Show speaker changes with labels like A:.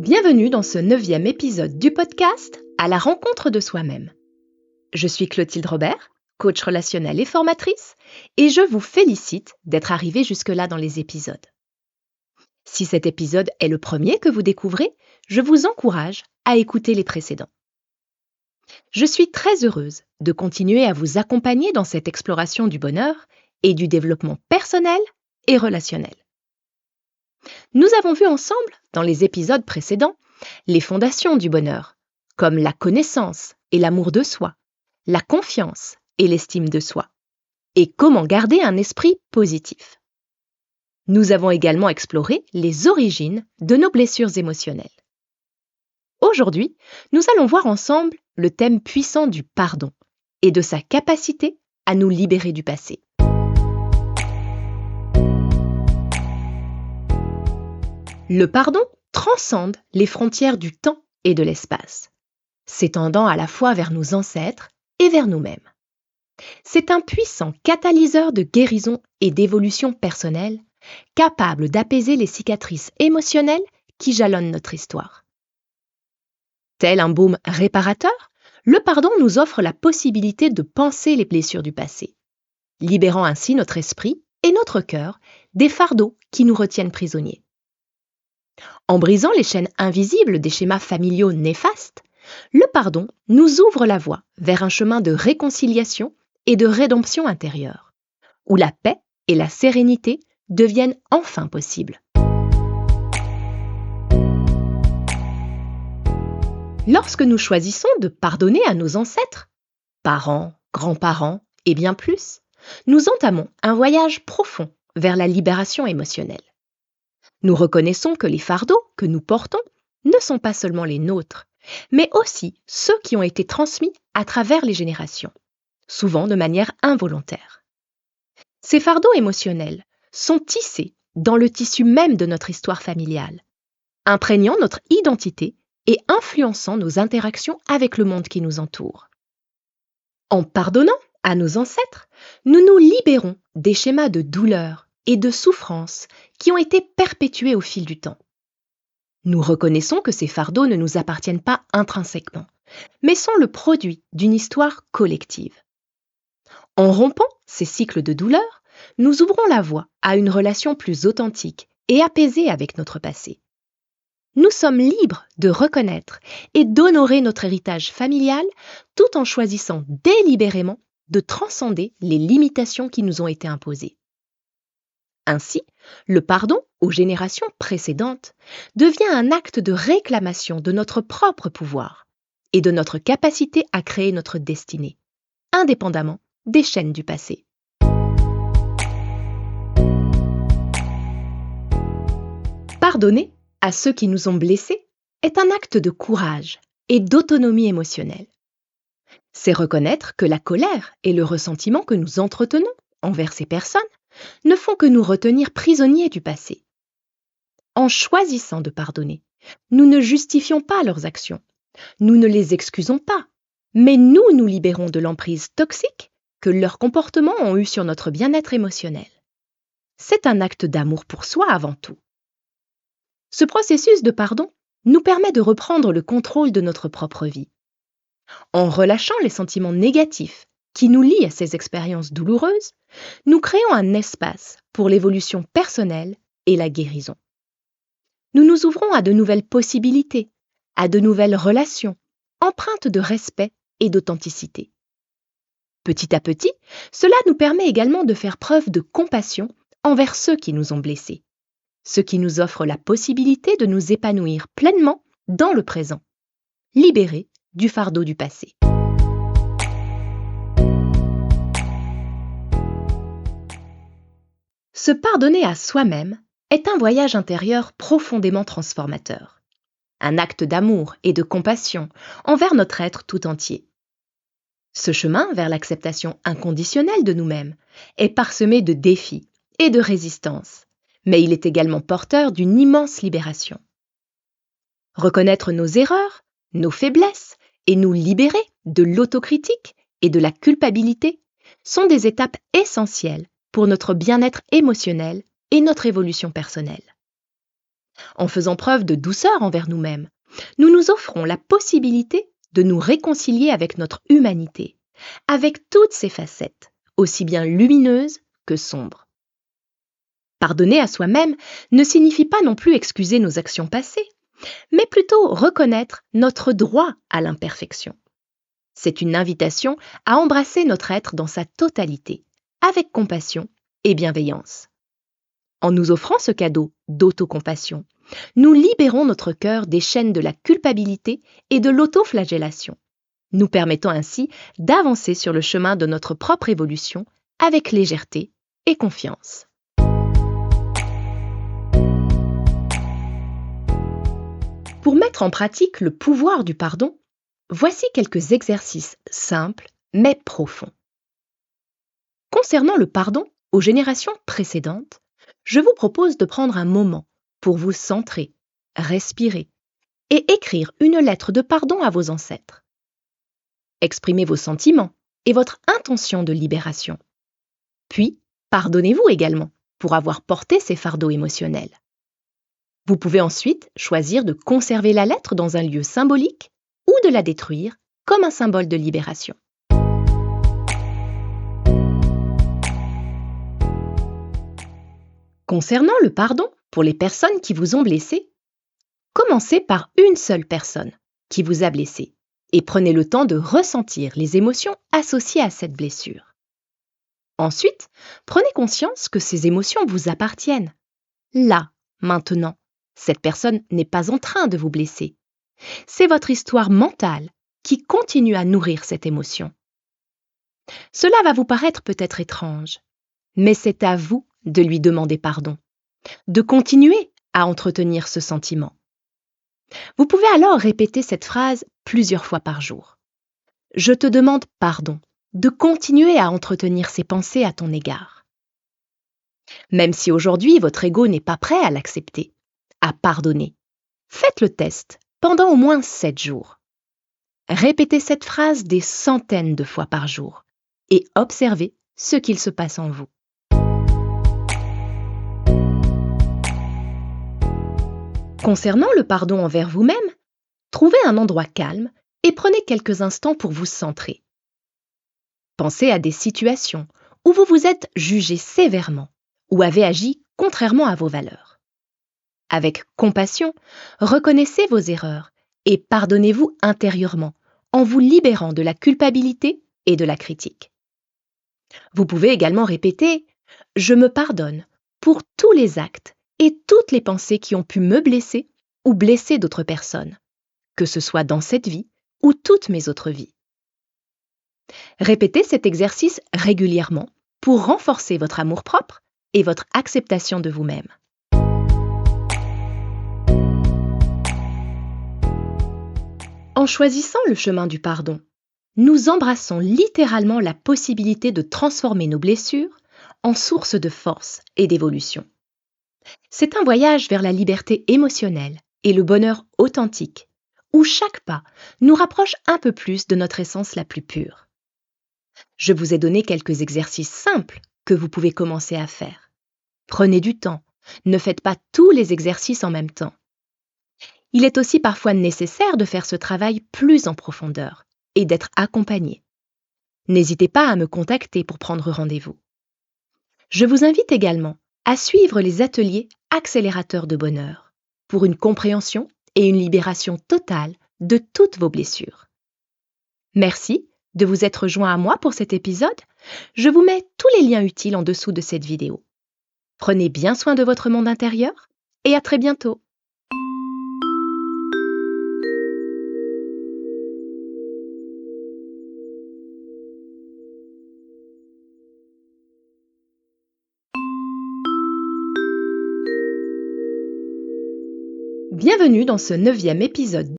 A: Bienvenue dans ce 9e épisode du podcast À la rencontre de soi-même. Je suis Clotilde Robert, coach relationnel et formatrice, et je vous félicite d'être arrivé jusque-là dans les épisodes. Si cet épisode est le premier que vous découvrez, je vous encourage à écouter les précédents. Je suis très heureuse de continuer à vous accompagner dans cette exploration du bonheur et du développement personnel et relationnel. Nous avons vu ensemble, dans les épisodes précédents, les fondations du bonheur, comme la connaissance et l'amour de soi, la confiance et l'estime de soi, et comment garder un esprit positif. Nous avons également exploré les origines de nos blessures émotionnelles. Aujourd'hui, nous allons voir ensemble le thème puissant du pardon et de sa capacité à nous libérer du passé. Le pardon transcende les frontières du temps et de l'espace, s'étendant à la fois vers nos ancêtres et vers nous-mêmes. C'est un puissant catalyseur de guérison et d'évolution personnelle, capable d'apaiser les cicatrices émotionnelles qui jalonnent notre histoire. Tel un baume réparateur, le pardon nous offre la possibilité de panser les blessures du passé, libérant ainsi notre esprit et notre cœur des fardeaux qui nous retiennent prisonniers. En brisant les chaînes invisibles des schémas familiaux néfastes, le pardon nous ouvre la voie vers un chemin de réconciliation et de rédemption intérieure, où la paix et la sérénité deviennent enfin possibles. Lorsque nous choisissons de pardonner à nos ancêtres, parents, grands-parents et bien plus, nous entamons un voyage profond vers la libération émotionnelle. Nous reconnaissons que les fardeaux que nous portons ne sont pas seulement les nôtres, mais aussi ceux qui ont été transmis à travers les générations, souvent de manière involontaire. Ces fardeaux émotionnels sont tissés dans le tissu même de notre histoire familiale, imprégnant notre identité et influençant nos interactions avec le monde qui nous entoure. En pardonnant à nos ancêtres, nous nous libérons des schémas de douleur et de souffrance qui ont été perpétués au fil du temps. Nous reconnaissons que ces fardeaux ne nous appartiennent pas intrinsèquement, mais sont le produit d'une histoire collective. En rompant ces cycles de douleur, nous ouvrons la voie à une relation plus authentique et apaisée avec notre passé. Nous sommes libres de reconnaître et d'honorer notre héritage familial tout en choisissant délibérément de transcender les limitations qui nous ont été imposées. Ainsi, le pardon aux générations précédentes devient un acte de réclamation de notre propre pouvoir et de notre capacité à créer notre destinée, indépendamment des chaînes du passé. Pardonner à ceux qui nous ont blessés est un acte de courage et d'autonomie émotionnelle. C'est reconnaître que la colère et le ressentiment que nous entretenons envers ces personnes ne font que nous retenir prisonniers du passé. En choisissant de pardonner, nous ne justifions pas leurs actions, nous ne les excusons pas, mais nous nous libérons de l'emprise toxique que leurs comportements ont eue sur notre bien-être émotionnel. C'est un acte d'amour pour soi avant tout. Ce processus de pardon nous permet de reprendre le contrôle de notre propre vie. En relâchant les sentiments négatifs qui nous lient à ces expériences douloureuses, nous créons un espace pour l'évolution personnelle et la guérison. Nous nous ouvrons à de nouvelles possibilités, à de nouvelles relations, empreintes de respect et d'authenticité. Petit à petit, cela nous permet également de faire preuve de compassion envers ceux qui nous ont blessés, ce qui nous offre la possibilité de nous épanouir pleinement dans le présent, libérés du fardeau du passé. Se pardonner à soi-même est un voyage intérieur profondément transformateur, un acte d'amour et de compassion envers notre être tout entier. Ce chemin vers l'acceptation inconditionnelle de nous-mêmes est parsemé de défis et de résistances, mais il est également porteur d'une immense libération. Reconnaître nos erreurs, nos faiblesses et nous libérer de l'autocritique et de la culpabilité sont des étapes essentielles pour notre bien-être émotionnel et notre évolution personnelle. En faisant preuve de douceur envers nous-mêmes, nous nous offrons la possibilité de nous réconcilier avec notre humanité, avec toutes ses facettes, aussi bien lumineuses que sombres. Pardonner à soi-même ne signifie pas non plus excuser nos actions passées, mais plutôt reconnaître notre droit à l'imperfection. C'est une invitation à embrasser notre être dans sa totalité, avec compassion et bienveillance. En nous offrant ce cadeau d'autocompassion, nous libérons notre cœur des chaînes de la culpabilité et de l'autoflagellation, nous permettant ainsi d'avancer sur le chemin de notre propre évolution avec légèreté et confiance. Pour mettre en pratique le pouvoir du pardon, voici quelques exercices simples mais profonds. Concernant le pardon aux générations précédentes, je vous propose de prendre un moment pour vous centrer, respirer et écrire une lettre de pardon à vos ancêtres. Exprimez vos sentiments et votre intention de libération. Puis, pardonnez-vous également pour avoir porté ces fardeaux émotionnels. Vous pouvez ensuite choisir de conserver la lettre dans un lieu symbolique ou de la détruire comme un symbole de libération. Concernant le pardon pour les personnes qui vous ont blessé, commencez par une seule personne qui vous a blessé et prenez le temps de ressentir les émotions associées à cette blessure. Ensuite, prenez conscience que ces émotions vous appartiennent. Là, maintenant, cette personne n'est pas en train de vous blesser. C'est votre histoire mentale qui continue à nourrir cette émotion. Cela va vous paraître peut-être étrange, mais c'est à vous de lui demander pardon, de continuer à entretenir ce sentiment. Vous pouvez alors répéter cette phrase plusieurs fois par jour. Je te demande pardon de continuer à entretenir ces pensées à ton égard. Même si aujourd'hui votre ego n'est pas prêt à l'accepter, à pardonner, faites le test pendant au moins 7 jours. Répétez cette phrase des centaines de fois par jour et observez ce qu'il se passe en vous. Concernant le pardon envers vous-même, trouvez un endroit calme et prenez quelques instants pour vous centrer. Pensez à des situations où vous vous êtes jugé sévèrement ou avez agi contrairement à vos valeurs. Avec compassion, reconnaissez vos erreurs et pardonnez-vous intérieurement en vous libérant de la culpabilité et de la critique. Vous pouvez également répéter « Je me pardonne pour tous les actes et toutes les pensées qui ont pu me blesser ou blesser d'autres personnes, que ce soit dans cette vie ou toutes mes autres vies. » Répétez cet exercice régulièrement pour renforcer votre amour-propre et votre acceptation de vous-même. En choisissant le chemin du pardon, nous embrassons littéralement la possibilité de transformer nos blessures en source de force et d'évolution. C'est un voyage vers la liberté émotionnelle et le bonheur authentique, où chaque pas nous rapproche un peu plus de notre essence la plus pure. Je vous ai donné quelques exercices simples que vous pouvez commencer à faire. Prenez du temps, ne faites pas tous les exercices en même temps. Il est aussi parfois nécessaire de faire ce travail plus en profondeur et d'être accompagné. N'hésitez pas à me contacter pour prendre rendez-vous. Je vous invite également à suivre les ateliers accélérateurs de bonheur pour une compréhension et une libération totale de toutes vos blessures. Merci de vous être joint à moi pour cet épisode. Je vous mets tous les liens utiles en dessous de cette vidéo. Prenez bien soin de votre monde intérieur et à très bientôt. Bienvenue dans ce 9e épisode